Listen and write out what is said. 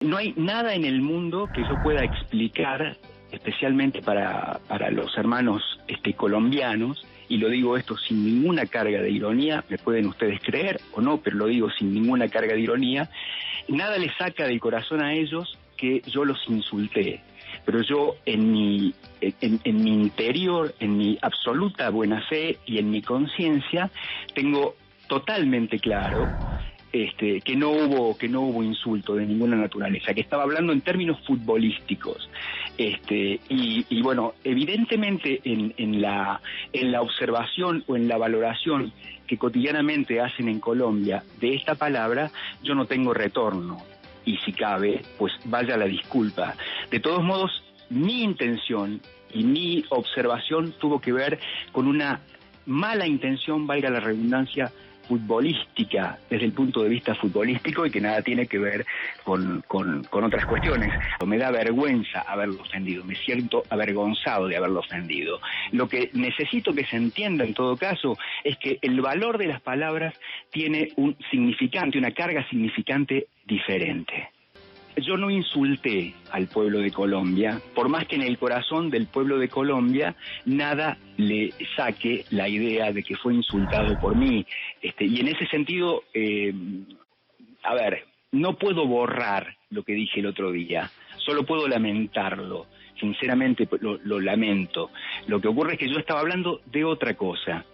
No hay nada en el mundo que yo pueda explicar, especialmente para los hermanos colombianos, y lo digo esto sin ninguna carga de ironía, me pueden ustedes creer o no, pero lo digo sin ninguna carga de ironía, nada les saca del corazón a ellos que yo los insulté. Pero yo en mi interior, en mi absoluta buena fe y en mi conciencia, tengo totalmente claro que no hubo insulto de ninguna naturaleza, que estaba hablando en términos futbolísticos. Y bueno, evidentemente en la observación o en la valoración que cotidianamente hacen en Colombia de esta palabra, yo no tengo retorno. Y si cabe, pues vaya la disculpa. De todos modos, mi intención y mi observación tuvo que ver con una mala intención, valga la redundancia, futbolística, desde el punto de vista futbolístico, y que nada tiene que ver con otras cuestiones. Me da vergüenza haberlo ofendido, me siento avergonzado de haberlo ofendido. Lo que necesito que se entienda en todo caso es que el valor de las palabras tiene un significante, una carga significante diferente. Yo no insulté al pueblo de Colombia, por más que en el corazón del pueblo de Colombia nada le saque la idea de que fue insultado por mí. Y en ese sentido, a ver, no puedo borrar lo que dije el otro día, solo puedo lamentarlo. Sinceramente lo lamento. Lo que ocurre es que yo estaba hablando de otra cosa.